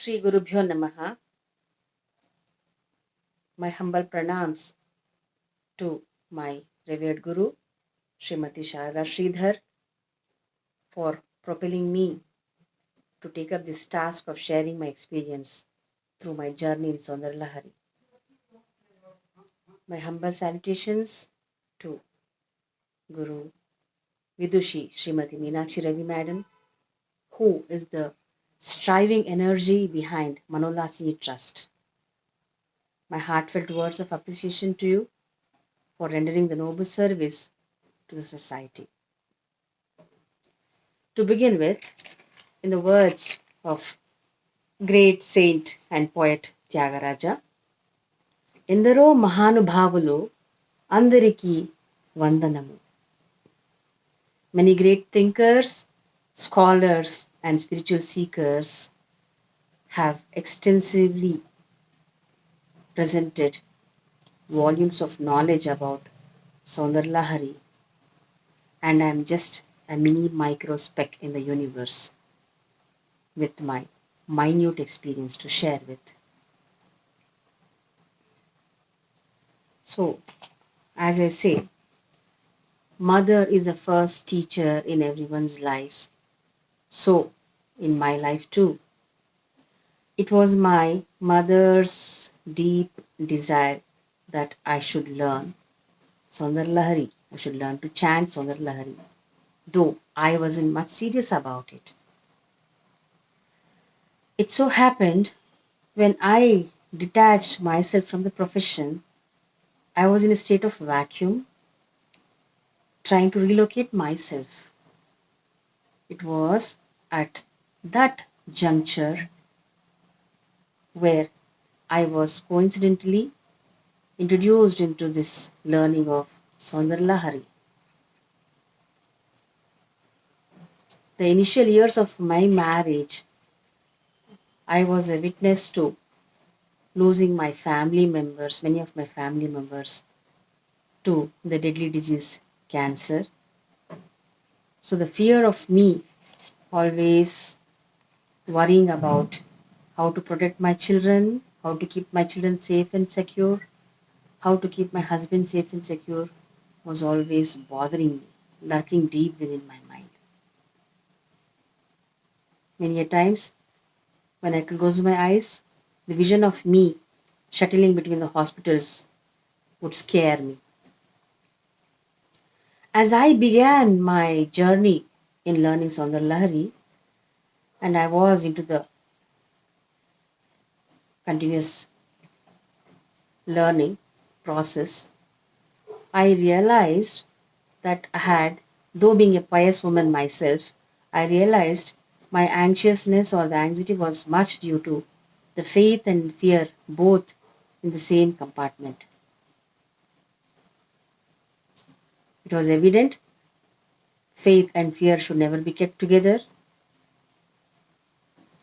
Shri Gurubhyo Namaha. My humble pranams to my revered Guru, Srimati Sharada Sridhar, for propelling me to take up this task of sharing my experience through my journey in Saundaryalahari. My humble salutations to Guru Vidushi Srimati Meenakshi Ravi Madam, who is the striving energy behind Manolasini Trust. My heartfelt words of appreciation to you for rendering the noble service to the society. To begin with, in the words of great saint and poet Tyagaraja, ఎందరో మహానుభావులు అందరికీ వందనము. Many great thinkers, scholars, and spiritual seekers have extensively presented volumes of knowledge about Saundaryalahari, and I am just a mini micro speck in the universe with my minute experience to share with. So, as I say, mother is the first teacher in everyone's lives. So, in my life too, it was my mother's deep desire that I should learn Saundaryalahari. I should learn to chant Saundaryalahari, though I wasn't much serious about it. It so happened when I detached myself from the profession, I was in a state of vacuum, trying to relocate myself. It was at that juncture where I was coincidentally introduced into this learning of Saundaryalahari. The initial years of my marriage, I was a witness to losing my family members, many of my family members, to the deadly disease cancer. So the fear of me always worrying about how to protect my children, how to keep my children safe and secure, how to keep my husband safe and secure was always bothering me, lurking deep within my mind. Many a times, when I close my eyes, the vision of me shuttling between the hospitals would scare me. As I began my journey in learning Saundaryalahari, and I was into the continuous learning process, I realized that I had, though being a pious woman myself, I realized my anxiousness or the anxiety was much due to the faith and fear both in the same compartment. It was evident faith and fear should never be kept together.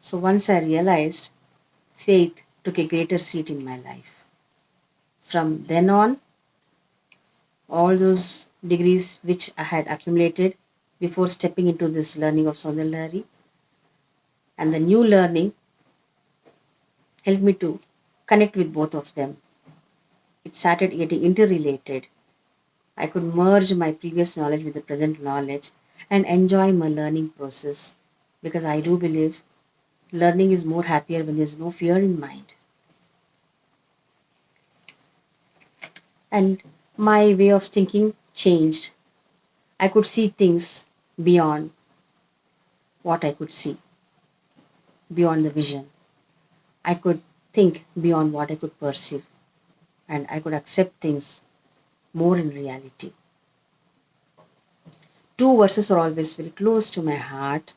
So once I realized, faith took a greater seat in my life. From then on, all those degrees which I had accumulated before stepping into this learning of Saundaryalahari and the new learning helped me to connect with both of them. It started getting interrelated. I could merge my previous knowledge with the present knowledge and enjoy my learning process because I do believe learning is more happier when there's no fear in mind. And my way of thinking changed. I could see things beyond what I could see, beyond the vision. I could think beyond what I could perceive, and I could accept things more in reality. Two verses are always very close to my heart.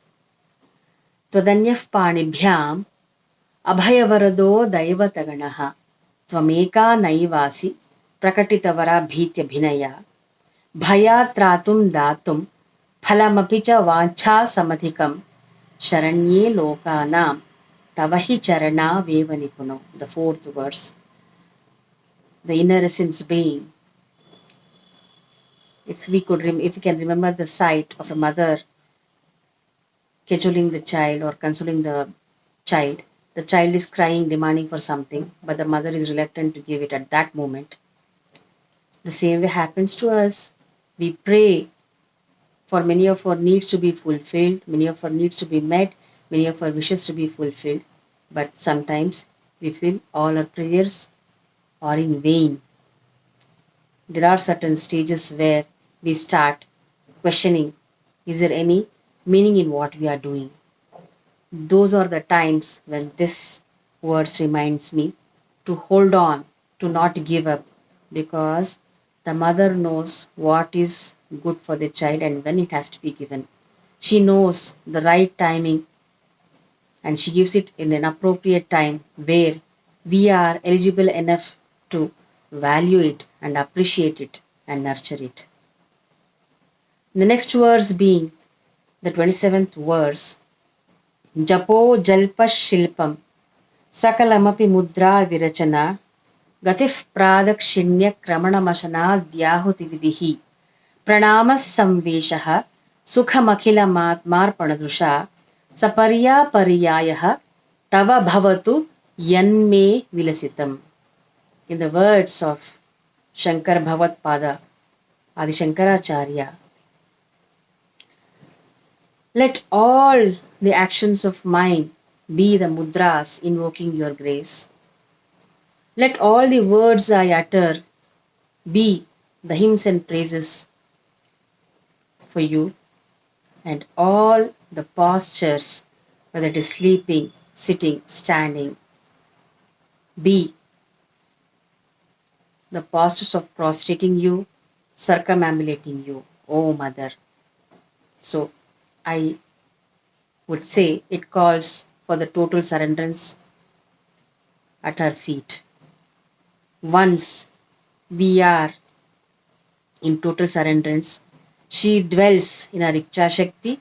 त्वदन्यः पाणिभ्याम् अभयवरदो दैवतगणः त्वमेका नैवासि प्रकटितवराभीत्यभिनया भयात् त्रातुं दातुं फलमपि च वाञ्छासमधिकं शरण्ये लोकानां तव हि चरणावेव निपुणो. The fourth verse. The inner essence being, if we can remember the sight of a mother cajoling the child or consoling the child, The child is crying, demanding for something, but the mother is reluctant to give it at that moment. The same way happens to us. We pray for many of our needs to be fulfilled, many of our needs to be met, many of our wishes to be fulfilled. But sometimes we feel all our prayers are in vain. There are certain stages where we start questioning, is there any meaning in what we are doing? Those are the times when this verse reminds me to hold on, to not give up, because the mother knows what is good for the child and when it has to be given. She knows the right timing and she gives it in an appropriate time where we are eligible enough to value it and appreciate it and nurture it. The next verse being the 27th verse, Japo Jalpa Shilpam Sakalamapi Mudra Virachana Gatif Pradakshinya Kramanamashana Dyahuti Vidihi Pranamas Samveshaha Sukhamakila Marpanadusha Saparya Pariyayaha Tava Bhavatu Yanme Vilasitam. In the words of Shankar Bhavat Pada Adi Shankaracharya, let all the actions of mine be the mudras invoking your grace. Let all the words I utter be the hymns and praises for you, and all the postures, whether it is sleeping, sitting, standing, be the postures of prostrating you, circumambulating you, O Mother. So I would say it calls for the total surrenderance at her feet. Once we are in total surrenderance, she dwells in our Icha Shakti,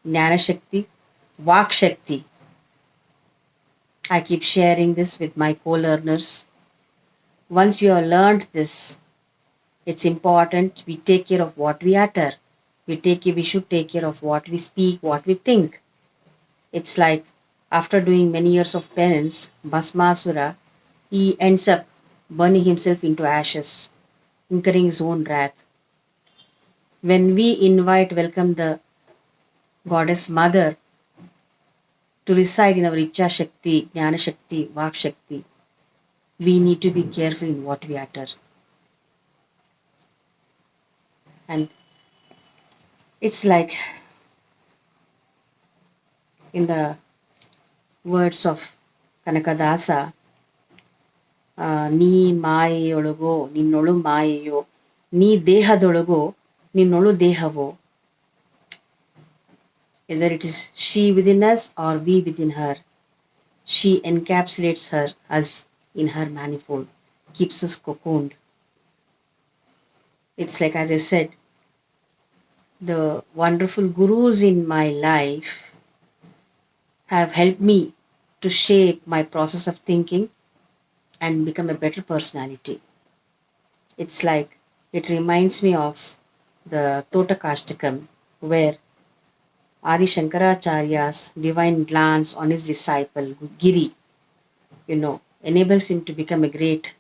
Jnana Shakti, Vak Shakti. I keep sharing this with my co-learners. Once you have learned this, it's important we take care of what we utter. We should take care of what we speak, what we think. It's like after doing many years of penance, Bhasmasura, he ends up burning himself into ashes, incurring his own wrath. When we welcome the goddess mother to reside in our Icha Shakti, Jnana Shakti, Vak Shakti, we need to be careful in what we utter. And it's like in the words of Kanakadasa, ನೀ ಮಾಯೆಯೊಳಗೋ ನಿನ್ನೊಳು ಮಾಯೆಯೋ ನೀ ದೇಹದೊಳಗೋ ನಿನ್ನೊಳು ದೇಹವೋ. Whether it is she within us or we within her, she encapsulates us in her manifold, keeps us cocooned. It's like, as I said, the wonderful gurus in my life have helped me to shape my process of thinking and become a better personality. It's like it reminds me of the Totakashtakam, where Adi Shankaracharya's divine glance on his disciple Giri, enables him to become a great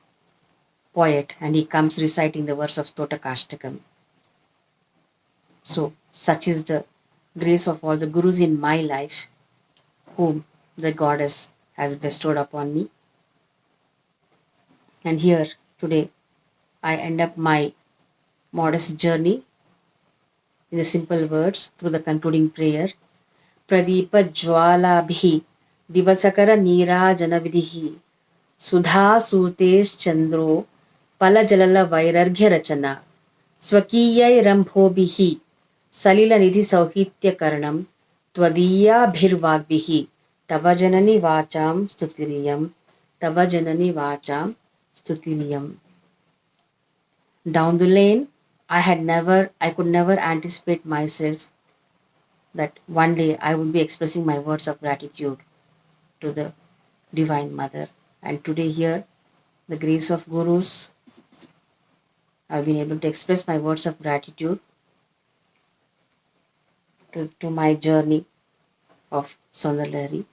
poet, and he comes reciting the verse of Totakashtakam. So, such is the grace of all the gurus in my life, whom the goddess has bestowed upon me. And here today I end up my modest journey in the simple words through the concluding prayer. Pradeepa Jwalabhi Divasakara Neerajana Vidhi Sudha Sutesh Chandro Palajalala Vairarghya Rachana Swakiyai Rambhobihi Salila Nidhi Sauhitya Karanam Tvadiya Bhirvagbihi Tavajanani Vacham Stutiriyam Tavajanani Vacham Stutiriyam. Down the lane, I could never anticipate myself that one day I would be expressing my words of gratitude to the Divine Mother. And today here, the grace of Gurus, I've been able to express my words of gratitude to my journey of Saundaryalahari.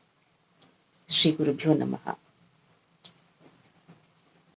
Shri Gurubhyo Namaha.